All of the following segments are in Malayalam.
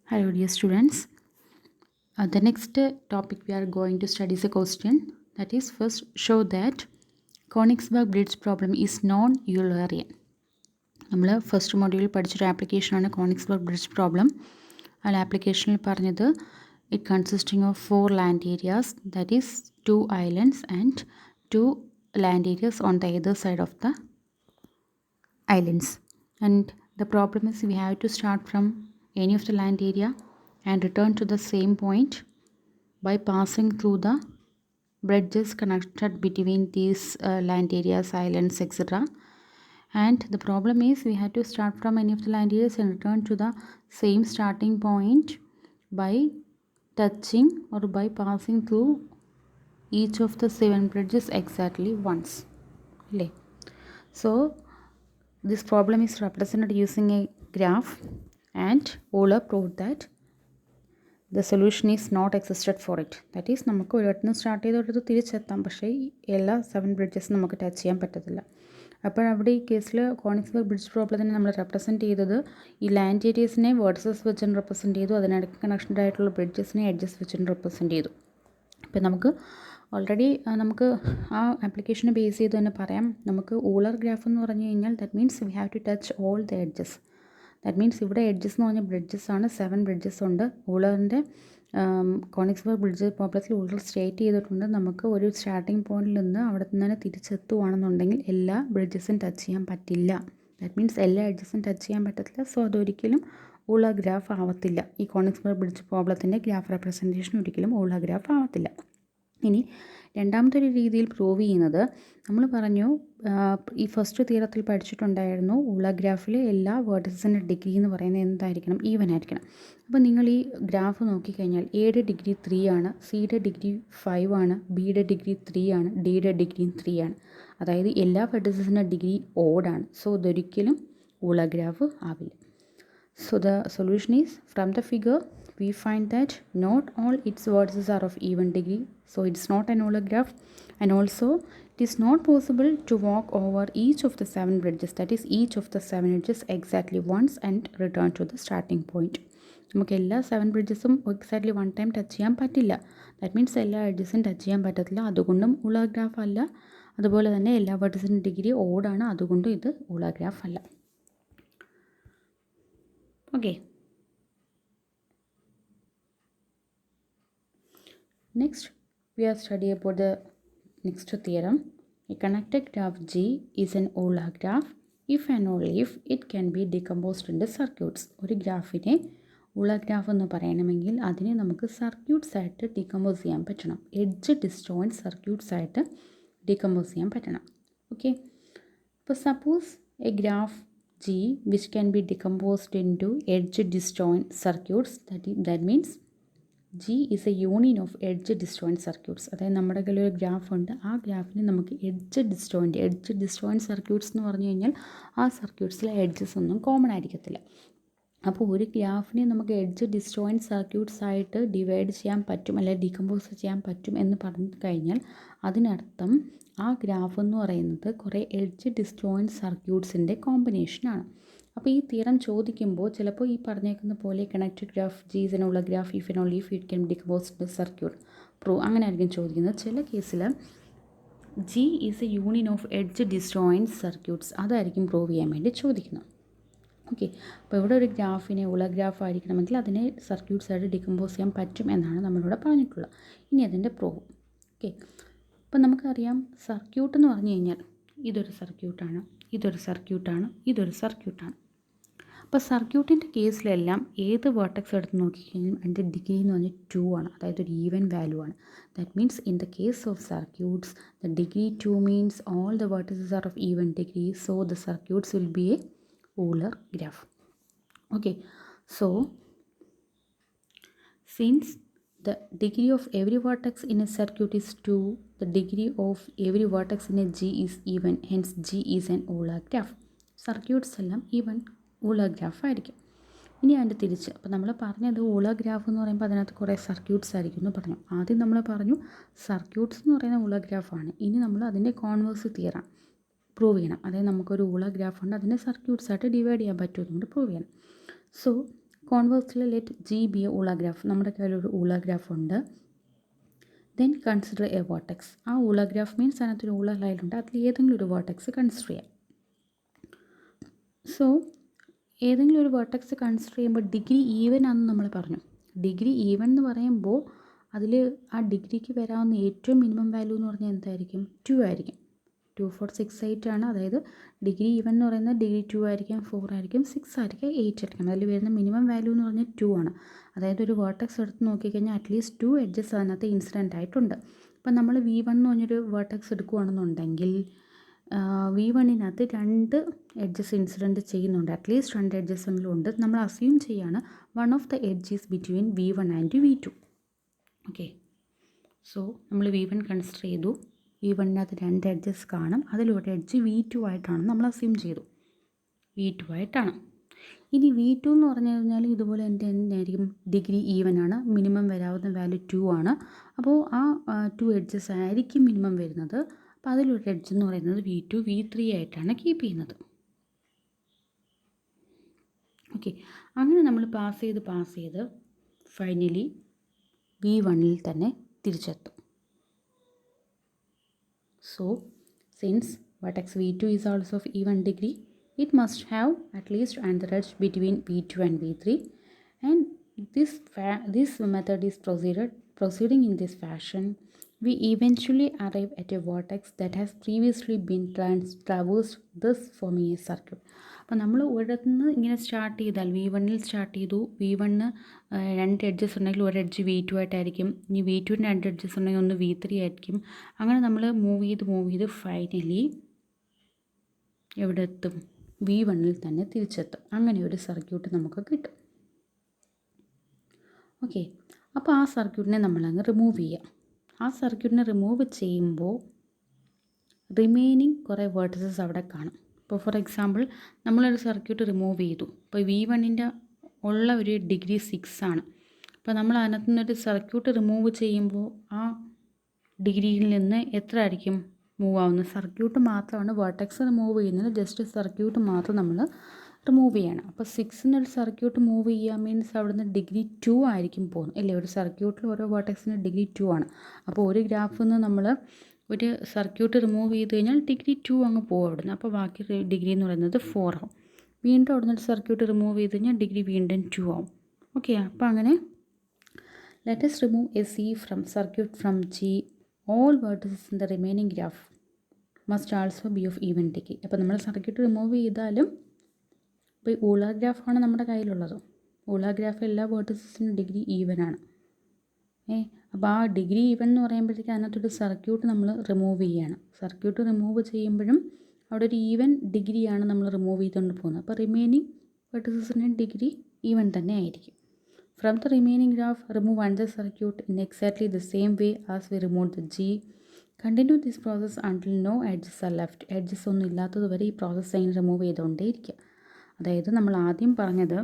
Hello, dear students. The next topic we are going to study is a question that is first show that Königsberg bridge problem is non-Eulerian. നമ്മൾ ഫസ്റ്റ് മൊഡ്യൂളിൽ പഠിച്ചൊരു ആപ്ലിക്കേഷനാണ് കോണിക്സ്ബർഗ് ബ്രിഡ്ജ് പ്രോബ്ലം. ആ ആപ്ലിക്കേഷനിൽ പറഞ്ഞത് it consisting of 4 land areas that is 2 islands and 2 land areas on the Eder side of the islands, and the problem is we have to start from any of the land area and return to the same point by passing through the bridges connected between these land areas, islands, etc. And the problem is we have to start from any of the land areas and return to the same starting point by touching or by passing through each of the 7 bridges exactly once. So this problem is represented using a graph, and Euler proved that the solution is not existed for it. That is, നമുക്ക് ഒരു വട്ടം സ്റ്റാർട്ട് ചെയ്തോട്ട് തിരിച്ചെത്താം, പക്ഷേ എല്ലാ 7 ബ്രിഡ്ജസും നമുക്ക് ടച്ച് ചെയ്യാൻ പറ്റത്തില്ല. അപ്പോൾ അവിടെ ഈ കേസിൽ കോണിക്സ്ബർഗ് ബ്രിഡ്ജ് പ്രോബ്ലത്തിനെ നമ്മൾ റെപ്രസെൻറ്റ് ചെയ്തത് ഈ ലാൻഡ് ഏരിയസിനെ വേർഡ്സസ് വെച്ചിട്ട് റെപ്രസെൻറ്റ് ചെയ്തു, അതിനിടയ്ക്ക് കണക്ഷൻഡ് ആയിട്ടുള്ള ബ്രിഡ്ജസിനെ എഡ്ജസ് വെച്ചിട്ട് റെപ്രസെൻറ്റ് ചെയ്തു. അപ്പോൾ നമുക്ക് ഓൾറെഡി നമുക്ക് ആ ആപ്ലിക്കേഷനെ ബേസ് ചെയ്ത് തന്നെ പറയാം. നമുക്ക് ഊളർ ഗ്രാഫ് എന്ന് പറഞ്ഞു കഴിഞ്ഞാൽ that means we have to touch all the edges. That means ഇവിടെ എഡ്ജസ് എന്ന് പറഞ്ഞാൽ ബ്രിഡ്ജസ് ആണ്, 7 ബ്രിഡ്ജസ് ഉണ്ട്. ഊളറിൻ്റെ കോണിക്സ്ബർഗ് ബ്രിഡ്ജ് പ്രോബ്ലത്തിൽ ഊളർ സ്റ്റേറ്റ് ചെയ്തിട്ടുണ്ട് നമുക്ക് ഒരു സ്റ്റാർട്ടിംഗ് പോയിന്റിൽ നിന്ന് അവിടെ നിന്ന് തന്നെ തിരിച്ചെത്തുവാണെന്നുണ്ടെങ്കിൽ എല്ലാ ബ്രിഡ്ജസും ടച്ച് ചെയ്യാൻ പറ്റില്ല. ദാറ്റ് മീൻസ് എല്ലാ എഡ്ജസും ടച്ച് ചെയ്യാൻ പറ്റത്തില്ല. സോ അതൊരിക്കലും ഊളർ ഗ്രാഫ് ആവത്തില്ല. ഈ കോണിക്സ്ബർഗ് ബ്രിഡ്ജ് പ്രോബ്ലത്തിൻ്റെ ഗ്രാഫ് റെപ്രസെൻറ്റേഷൻ ഒരിക്കലും ഊളർ ഗ്രാഫ് ആവത്തില്ല. ഇനി രണ്ടാമത്തെ ഒരു രീതിയിൽ പ്രൂവ് ചെയ്യുന്നത്, നമ്മൾ പറഞ്ഞു ഈ ഫസ്റ്റ് തിയറത്തിൽ പഠിച്ചിട്ടുണ്ടായിരുന്നു ഊളർ ഗ്രാഫിലെ എല്ലാ വേർട്ടക്സിൻ്റെ ഡിഗ്രി എന്ന് പറയുന്നത് എന്തായിരിക്കണം, ഈവൻ ആയിരിക്കണം. അപ്പോൾ നിങ്ങൾ ഈ ഗ്രാഫ് നോക്കിക്കഴിഞ്ഞാൽ എയുടെ ഡിഗ്രി 3 ആണ്, സിയുടെ ഡിഗ്രി 5 ആണ്, ബിയുടെ ഡിഗ്രി 3 ആണ്, ഡിയുടെ ഡിഗ്രി 3 ആണ്. അതായത് എല്ലാ വേർട്ടക്സിൻ്റെ ഡിഗ്രി ഓഡാണ്. സോ ഇതൊരിക്കലും ഊളർ ഗ്രാഫ് ആവില്ല. So the solution is, from the figure we find that not all its vertices are of even degree, so it's not an Euler graph, and also it is not possible to walk over each of the 7 bridges, that is each of the 7 edges exactly once and return to the starting point. നമുക്ക് എല്ലാ 7 ബ്രിഡ്ജസും എക്സാക്ട്ലി 1 ടൈം ടച്ച് ചെയ്യാൻ പറ്റില്ല. ദാറ്റ് മീൻസ് എല്ലാ എഡ്ജസും ടച്ച് ചെയ്യാൻ പറ്റത്തില്ല, അതുകൊണ്ടും ഊളർ ഗ്രാഫ് അല്ല. അതുപോലെ തന്നെ എല്ലാ വെർട്ടിസിൻ്റെ ഡിഗ്രി ഓഡാണ്, അതുകൊണ്ടും ഇത് ഊളർ ഗ്രാഫ് അല്ല. Okay. Next, we are studying about the next theorem. A connected graph G is an Euler graph if and only if it can be decomposed into circuits. ഒരു ഗ്രാഫിനെ Euler graph എന്ന് പറയണമെങ്കിൽ അതിനെ നമുക്ക് സർക്യൂട്ട്സ് ആയിട്ട് ഡീകമ്പോസ് ചെയ്യാൻ പറ്റണം. എഡ്ജ് ഡിസ്റ്റോയിൻറ്റ് സർക്യൂട്ട്സ് ആയിട്ട് ഡീകമ്പോസ് ചെയ്യാൻ പറ്റണം. ഓക്കെ, അപ്പോൾ suppose A graph G which can be decomposed into edge disjoint circuits, that means G is a union of edge disjoint circuits. അതായത് നമ്മുടെ കയ്യിൽ ഒരു ഗ്രാഫ് ഉണ്ട്, ആ ഗ്രാഫിന് നമുക്ക് എഡ്ജ് ഡിസ്റ്റോയിൻറ്റ് സർക്യൂട്ട്സ് എന്ന് പറഞ്ഞു കഴിഞ്ഞാൽ ആ സർക്യൂട്ട്സിലെ എഡ്ജസ് ഒന്നും കോമൺ ആയിരിക്കത്തില്ല. അപ്പോൾ ഒരു ഗ്രാഫിനെ നമുക്ക് എഡ്ജ് ഡിസ്റ്റോയിൻറ്റ് സർക്യൂട്ട്സ് ആയിട്ട് ഡിവൈഡ് ചെയ്യാൻ പറ്റും, അല്ലെങ്കിൽ ഡീകമ്പോസ് ചെയ്യാൻ പറ്റും എന്ന് പറഞ്ഞു കഴിഞ്ഞാൽ അതിനർത്ഥം ആ ഗ്രാഫ് എന്ന് പറയുന്നത് കുറേ എഡ്ജ് ഡിസ്റ്റോയിൻറ്റ് സർക്യൂട്ട്സിൻ്റെ കോമ്പിനേഷനാണ്. അപ്പോൾ ഈ തിയറം ചോദിക്കുമ്പോൾ ചിലപ്പോൾ ഈ പറഞ്ഞേക്കുന്ന പോലെ connected graph G is an Euler graph if and only if it can decompose the circuit prove, അങ്ങനെ ആയിരിക്കും ചോദിക്കുന്നത്. ചില കേസിൽ G is A union of edge disjoint circuits, അതായിരിക്കും പ്രൂവ് ചെയ്യാൻ വേണ്ടി ചോദിക്കുന്നത്. ഓക്കെ, അപ്പോൾ ഇവിടെ ഒരു ഗ്രാഫിനെ ഊളർ ഗ്രാഫ് ആയിരിക്കണമെങ്കിൽ അതിനെ സർക്യൂട്ട്സ് ആയിട്ട് ഡികമ്പോസ് ചെയ്യാൻ പറ്റും എന്നാണ് നമ്മളിവിടെ പറഞ്ഞിട്ടുള്ളത്. ഇനി അതിൻ്റെ പ്രൂവ്. ഓക്കെ, അപ്പോൾ നമുക്കറിയാം സർക്യൂട്ട് എന്ന് പറഞ്ഞു കഴിഞ്ഞാൽ ഇതൊരു സർക്യൂട്ടാണ്, ഇതൊരു സർക്യൂട്ടാണ്, ഇതൊരു സർക്യൂട്ടാണ്. അപ്പോൾ സർക്യൂട്ടിൻ്റെ കേസിലെല്ലാം ഏത് വേർട്ടക്സ് എടുത്ത് നോക്കിക്കഴിഞ്ഞാൽ അതിൻ്റെ ഡിഗ്രി എന്ന് പറഞ്ഞാൽ 2 ആണ്, അതായത് ഒരു ഈവൻ വാല്യൂ ആണ്. That means in the case of circuits the degree 2 means all the vertices are of even degree, so the circuits will be a Euler graph. Okay, so since the degree of every vertex in a circuit is 2, the degree of every vertex in a G is even, hence G is an Euler graph. Circuits എല്ലാം ഈവൻ Euler graph ആയിരിക്കും. ഇനി അതിൻ്റെ തിരിച്ച്, അപ്പോൾ നമ്മൾ പറഞ്ഞത് Euler graph എന്ന് പറയുമ്പോൾ അതിനകത്ത് കുറേ സർക്യൂട്ട്സ് ആയിരിക്കും എന്ന് പറഞ്ഞു. ആദ്യം നമ്മൾ പറഞ്ഞു സർക്യൂട്ട്സ് എന്ന് പറയുന്ന Euler graph ആണ്. ഇനി നമ്മൾ അതിൻ്റെ കോൺവേഴ്സ് തിയറം പ്രൂവ് ചെയ്യണം. അതായത് നമുക്കൊരു ഊളർ ഗ്രാഫ് ഉണ്ട്, അതിനെ സർക്യൂട്ട്സ് ആയിട്ട് ഡിവൈഡ് ചെയ്യാൻ പറ്റുമെന്നുകൊണ്ട് പ്രൂവ് ചെയ്യണം. So conversely let G be a Euler graph. നമ്മുടെ കയ്യിലൊരു ഊള ഗ്രാഫ് ഉണ്ട്. Then consider a vertex. ആ ഊള ഗ്രാഫ് മീൻസ് അതിനകത്തൊരു ഊള ലൈനുണ്ട്, അതിൽ ഏതെങ്കിലും ഒരു വേർട്ടെക്സ് കൺസിഡർ ചെയ്യാം. സോ ഏതെങ്കിലും ഒരു വേർട്ടെക്സ് കൺസിഡർ ചെയ്യുമ്പോൾ ഡിഗ്രി ഈവൻ ആണെന്ന് നമ്മൾ പറഞ്ഞു. ഡിഗ്രി ഈവൻ എന്ന് പറയുമ്പോൾ അതിൽ ആ ഡിഗ്രിക്ക് വരാവുന്ന ഏറ്റവും മിനിമം വാല്യൂ എന്ന് പറഞ്ഞാൽ എന്തായിരിക്കും? 2 ആയിരിക്കും. 2 4 6 8 ആണ്. അതായത് ഡിഗ്രി ഈവൻ എന്ന് പറയുന്നത് ഡിഗ്രി 2 ആയിരിക്കും, 4 ആയിരിക്കും, 6 ആയിരിക്കും, 8 ആയിരിക്കും. അതിൽ വരുന്ന മിനിമം വാല്യൂ എന്ന് പറഞ്ഞാൽ 2 ആണ്. അതായത് ഒരു വേർട്ടെക്സ് എടുത്ത് നോക്കിക്കഴിഞ്ഞാൽ അറ്റ്ലീസ്റ്റ് 2 എഡ്ജസ് അതിനകത്ത് ഇൻസിഡൻ്റ് ആയിട്ടുണ്ട്. അപ്പം നമ്മൾ V1 എന്ന് പറഞ്ഞൊരു വേർട്ടെക്സ് എടുക്കുകയാണെന്നുണ്ടെങ്കിൽ V1-നകത്ത് 2 എഡ്ജസ് ഇൻസിഡൻറ്റ് ചെയ്യുന്നുണ്ട്. അറ്റ്ലീസ്റ്റ് 2 എഡ്ജസ് എങ്കിലും ഉണ്ട്. നമ്മൾ അസ്യൂം ചെയ്യാണ് one of the edges between V1 and V2. Okay, so നമ്മൾ V1 കൺസിഡർ ചെയ്തു. V1-നകത്ത് 2 എഡ്ജസ് കാണും. അതിലൊരു എഡ്ജ് V2 ആയിട്ടാണ് നമ്മൾ അസ്യൂം ചെയ്തു. V2 ആയിട്ടാണ്. ഇനി V2 എന്ന് പറഞ്ഞു കഴിഞ്ഞാൽ ഇതുപോലെ എന്തായിരിക്കും? ഡിഗ്രി ഈവൻ ആണ്. മിനിമം വരാവുന്ന വാല്യൂ 2 ആണ്. അപ്പോൾ ആ 2 എഡ്ജസ് ആയിരിക്കും മിനിമം വരുന്നത്. അപ്പോൾ അതിലൊരു എഡ്ജ് എന്ന് പറയുന്നത് V2 V3 ആയിട്ടാണ് കീപ്പ് ചെയ്യുന്നത്. ഓക്കെ, അങ്ങനെ നമ്മൾ പാസ് ചെയ്ത് ഫൈനലി V1-ൽ തന്നെ തിരിച്ചെത്തും. So since vertex V2 is also of even degree, it must have at least another edge between V2 and V3, and this method is proceeding in this fashion, we eventually arrive at a vertex that has previously been traversed, thus forming a circuit. അപ്പോൾ നമ്മൾ ഒരിടത്തു നിന്ന് ഇങ്ങനെ സ്റ്റാർട്ട് ചെയ്താൽ V1-ൽ സ്റ്റാർട്ട് ചെയ്തു. V1-ന് 2 എഡ്ജസ് ഉണ്ടെങ്കിൽ ഒരു എഡ്ജ് V2 ആയിട്ടായിരിക്കും. ഇനി V2-ന് 2 എഡ്ജസ് ഉണ്ടെങ്കിൽ ഒന്ന് V3 ആയിരിക്കും. അങ്ങനെ നമ്മൾ മൂവ് ചെയ്ത് ഫൈനലി എവിടെ എത്തും? V1-ൽ തന്നെ തിരിച്ചെത്തും. അങ്ങനെ ഒരു സർക്യൂട്ട് നമുക്ക് കിട്ടും. ഓക്കെ, അപ്പോൾ ആ സർക്യൂട്ടിനെ നമ്മളങ്ങ് റിമൂവ് ചെയ്യാം. ആ സർക്യൂട്ടിനെ റിമൂവ് ചെയ്യുമ്പോൾ റിമൈനിങ് കുറേ വേർട്ടസസ് അവിടെ കാണും. ഇപ്പോൾ ഫോർ എക്സാമ്പിൾ നമ്മളൊരു സർക്യൂട്ട് റിമൂവ് ചെയ്തു. ഇപ്പോൾ V1-ൻ്റെ ഉള്ള ഒരു ഡിഗ്രി 6 ആണ്. അപ്പോൾ നമ്മൾ അതിനകത്തു നിന്നൊരു സർക്യൂട്ട് റിമൂവ് ചെയ്യുമ്പോൾ ആ ഡിഗ്രിയിൽ നിന്ന് എത്ര ആയിരിക്കും മൂവ് ആവുന്നത്? സർക്യൂട്ട് മാത്രമാണ് വേർട്ടെക്സ് റിമൂവ് ചെയ്യുന്നത്. ജസ്റ്റ് സർക്യൂട്ട് മാത്രം നമ്മൾ റിമൂവ് ചെയ്യണം. അപ്പോൾ 6-നൊരു സർക്യൂട്ട് മൂവ് ചെയ്യുക മീൻസ് അവിടുന്ന് ഡിഗ്രി 2 ആയിരിക്കും പോകുന്നത് അല്ലേ? ഒരു സർക്യൂട്ടിൽ ഓരോ വേർട്ടെക്സിന് ഡിഗ്രി 2 ആണ്. അപ്പോൾ ഒരു ഗ്രാഫിൽ നിന്ന് നമ്മൾ ഒരു സർക്യൂട്ട് റിമൂവ് ചെയ്ത് കഴിഞ്ഞാൽ ഡിഗ്രി 2 അങ്ങ് പോകും അവിടുന്ന്. അപ്പോൾ ബാക്കി ഡിഗ്രി എന്ന് പറയുന്നത് 4 ആവും. വീണ്ടും അവിടുന്ന് ഒരു സർക്യൂട്ട് റിമൂവ് ചെയ്ത് കഴിഞ്ഞാൽ ഡിഗ്രി വീണ്ടും 2 ആവും. ഓക്കെ, അപ്പോൾ അങ്ങനെ let us remove a C from circuit from G. All vertices in the remaining graph must also be of even degree. അപ്പോൾ നമ്മൾ സർക്യൂട്ട് റിമൂവ് ചെയ്താലും ഇപ്പോൾ ഈ ഊള ഗ്രാഫാണ് നമ്മുടെ കയ്യിലുള്ളത്. ഊള ഗ്രാഫ് എല്ലാ വേർട്ടിസസിനും ഡിഗ്രി ഈവൻ ആണ്. അപ്പോൾ ആ ഡിഗ്രി ഈവൻ എന്ന് പറയുമ്പോഴത്തേക്ക് അതിനകത്തൊരു സർക്യൂട്ട് നമ്മൾ റിമൂവ് ചെയ്യുകയാണ്. സർക്യൂട്ട് റിമൂവ് ചെയ്യുമ്പോഴും അവിടെ ഒരു ഈവൻ ഡിഗ്രിയാണ് നമ്മൾ റിമൂവ് ചെയ്തുകൊണ്ട് പോകുന്നത്. അപ്പോൾ റിമൈനിങ് വേർട്ടിസസിൻ്റെ ഡിഗ്രി ഈവൻ തന്നെ ആയിരിക്കും. From the remaining graph, remove another circuit in exactly the same way as we removed the G. Continue this process until no edges are left. Edges ഒന്നും ഇല്ലാത്തത് വരെ ഈ പ്രോസസ്സ് അതിന് റിമൂവ് ചെയ്തുകൊണ്ടേയിരിക്കുക. അതായത് നമ്മൾ ആദ്യം പറഞ്ഞത്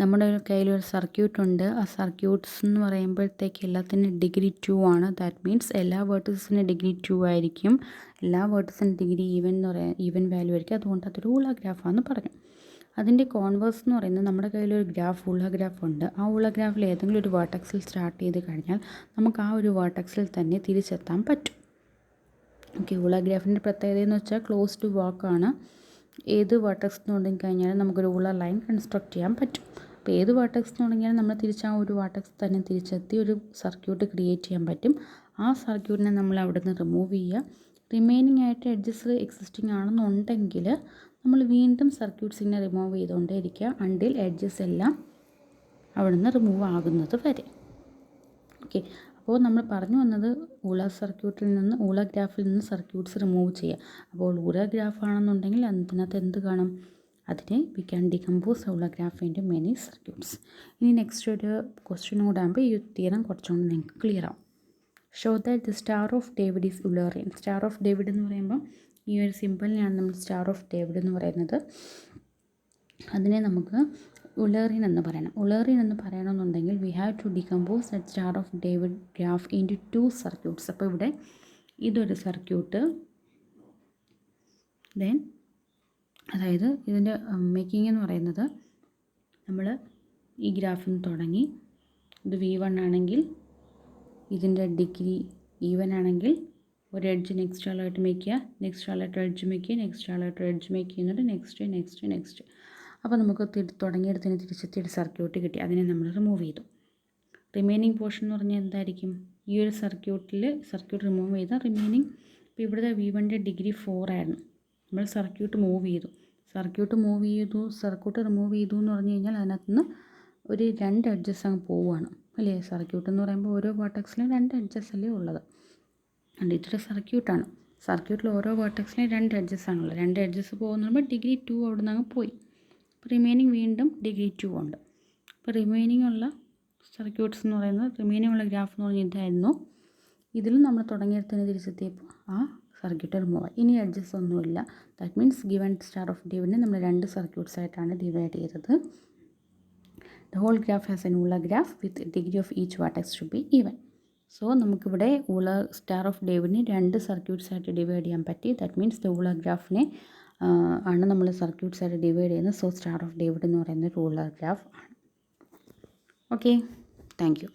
നമ്മുടെ കയ്യിലൊരു സർക്യൂട്ടുണ്ട്. ആ സർക്യൂട്ട്സ് എന്ന് പറയുമ്പോഴത്തേക്ക് എല്ലാത്തിനും ഡിഗ്രി 2 ആണ്. ദാറ്റ് മീൻസ് എല്ലാ വേർട്ടിസിനും ഡിഗ്രി 2 ആയിരിക്കും. എല്ലാ വേർട്ടിസിനും ഡിഗ്രി ഈവൻ വാല്യൂ ആയിരിക്കും. അതുകൊണ്ട് അതൊരു ഊള ഗ്രാഫാണെന്ന് പറഞ്ഞു. അതിൻ്റെ കോൺവേഴ്സ് എന്ന് പറയുന്നത് നമ്മുടെ കയ്യിലൊരു ഗ്രാഫ് ഊള ഗ്രാഫ് ഉണ്ട്. ആ ഊള ഗ്രാഫിൽ ഏതെങ്കിലും ഒരു വേർട്ടെക്സിൽ സ്റ്റാർട്ട് ചെയ്ത് കഴിഞ്ഞാൽ നമുക്ക് ആ ഒരു വേർട്ടെക്സിൽ തന്നെ തിരിച്ചെത്താൻ പറ്റും. ഓക്കെ, ഊള ഗ്രാഫിൻ്റെ പ്രത്യേകത എന്ന് വെച്ചാൽ ക്ലോസ്ഡ് വാക്കാണ്. ഏത് വേർട്ടെക്സ് തുടങ്ങി കഴിഞ്ഞാലും നമുക്കൊരു ഊള ലൈൻ കൺസ്ട്രക്ട് ചെയ്യാൻ പറ്റും. അപ്പോൾ ഏത് വേർട്ടെക്സ് തുടങ്ങിയാലും നമ്മൾ തിരിച്ച് ആ ഒരു വേർട്ടെക്സ് തന്നെ തിരിച്ചെത്തി ഒരു സർക്യൂട്ട് ക്രിയേറ്റ് ചെയ്യാൻ പറ്റും. ആ സർക്യൂട്ടിനെ നമ്മൾ അവിടെ നിന്ന് റിമൂവ് ചെയ്യുക. റിമൈനിങ് ആയിട്ട് എഡ്ജസ് എക്സിസ്റ്റിംഗ് ആണെന്നുണ്ടെങ്കിൽ നമ്മൾ വീണ്ടും സർക്യൂട്ട്സിനെ റിമൂവ് ചെയ്തുകൊണ്ടേ ഇരിക്കുക അണ്ടിൽ എഡ്ജസ് എല്ലാം അവിടെ നിന്ന് റിമൂവ് ആകുന്നത് വരെ. ഓക്കെ, അപ്പോൾ നമ്മൾ പറഞ്ഞു വന്നത് ഊള ഗ്രാഫിൽ നിന്ന് സർക്യൂട്ട്സ് റിമൂവ് ചെയ്യുക. അപ്പോൾ ഊള ഗ്രാഫ് ആണെന്നുണ്ടെങ്കിൽ അതിനകത്ത് എന്ത് കാണും? അതിനെ we can decompose Euler graph into many circuits. ഇനി നെക്സ്റ്റ് ഒരു ക്വസ്റ്റ്യൻ കൂടെ ആകുമ്പോൾ ഈ തിയറം കുറച്ചുകൊണ്ട് നിങ്ങൾക്ക് ക്ലിയർ ആവും. Show that the star of David is Eulerian. Star of David എന്ന് പറയുമ്പോൾ ഈ ഒരു സിമ്പിളിനെയാണ് നമ്മൾ സ്റ്റാർ ഓഫ് ഡേവിഡ് എന്ന് പറയുന്നത്. അതിനെ നമുക്ക് ഉലേറിയൻ എന്ന് പറയണം. ഉലേറിയൻ എന്ന് പറയണമെന്നുണ്ടെങ്കിൽ we have to decompose the star of David graph into 2 circuits. അപ്പോൾ ഇവിടെ ഇതൊരു സർക്യൂട്ട്, ദെൻ അതായത് ഇതിൻ്റെ മേക്കിംഗ് എന്ന് പറയുന്നത് നമ്മൾ ഈ ഗ്രാഫിൽ നിന്ന് തുടങ്ങി ഇത് V1 ആണെങ്കിൽ ഇതിൻ്റെ ഡിഗ്രി ഈവൻ ആണെങ്കിൽ ഒരു എഡ്ജ് നെക്സ്റ്റ് ആളായിട്ട് മേക്ക് ചെയ്യുക, നെക്സ്റ്റ് ആളായിട്ട് എഡ്ജ് മേക്ക് ചെയ്യുക, നെക്സ്റ്റ് ആളായിട്ട് എഡ്ജ് മേക്ക് ചെയ്യുന്നുണ്ട്, നെക്സ്റ്റ്. അപ്പോൾ നമുക്ക് തുടങ്ങിയെടുത്തിന് തിരിച്ചെത്തിയൊരു സർക്യൂട്ട് കിട്ടി. അതിനെ നമ്മൾ റിമൂവ് ചെയ്തു. റിമൈനിങ് പോർഷൻ എന്ന് പറഞ്ഞാൽ എന്തായിരിക്കും? ഈ ഒരു സർക്യൂട്ട് റിമൂവ് ചെയ്താൽ റിമൈനിങ് ഇപ്പോൾ ഇവിടുത്തെ V1ൻ്റെ ഡിഗ്രി 4 ആയിരുന്നു. നമ്മൾ സർക്യൂട്ട് റിമൂവ് ചെയ്തു എന്ന് പറഞ്ഞു കഴിഞ്ഞാൽ അതിനകത്ത് നിന്ന് ഒരു 2 എഡ്ജസ് അങ്ങ് പോവുകയാണ് അല്ലേ? സർക്യൂട്ട് എന്ന് പറയുമ്പോൾ ഓരോ വേർട്ടെക്സിലും 2 എഡ്ജസ് അല്ലേ ഉള്ളത്. ഇതൊരു സർക്യൂട്ടാണ്. സർക്യൂട്ടിൽ ഓരോ വേർട്ടെക്സിലും 2 എഡ്ജസ് ആണുള്ളത്. 2 എഡ്ജസ് പോകുന്ന പറയുമ്പോൾ ഡിഗ്രി 2 അവിടെ നിന്ന് അങ്ങ് പോയി. അപ്പോൾ റിമൈനിങ് വീണ്ടും ഡിഗ്രി 2 ഉണ്ട്. അപ്പോൾ റിമൈനിങ് ഉള്ള സർക്യൂട്ട്സ് എന്ന് പറയുന്നത്, റിമൈനിങ് ഉള്ള ഗ്രാഫ് എന്ന് പറഞ്ഞാൽ ഇതായിരുന്നു. ഇതിലും നമ്മൾ തുടങ്ങിയെടുത്തതിന് തിരിച്ചെത്തിയപ്പോൾ ആ സർക്യൂട്ട് റിമൂവ് ആയി. ഇനി എഡ്ജസ് ഒന്നുമില്ല. That means given star of ഡേവിഡിനെ നമ്മൾ 2 സർക്യൂട്ട്സ് ആയിട്ടാണ് ഡിവൈഡ് ചെയ്തത്. The whole graph has an Euler graph with degree of each vertex should be even. So നമുക്കിവിടെ ഊളർ സ്റ്റാർ ഓഫ് ഡേവിഡിനെ 2 സർക്യൂട്ട്സ് ആയിട്ട് ഡിവൈഡ് ചെയ്യാൻ പറ്റി. ദാറ്റ് മീൻസ് ദ ഊളർ ഗ്രാഫിനെ ആണ് നമ്മൾ സർക്യൂട്ട്സ് ആയിട്ട് ഡിവൈഡ് ചെയ്യുന്നത്. സോ സ്റ്റാർ ഓഫ് ഡേവിഡ് എന്ന് പറയുന്നത് ഒരു ഊളർ ഗ്രാഫ് ആണ്. Okay, thank you.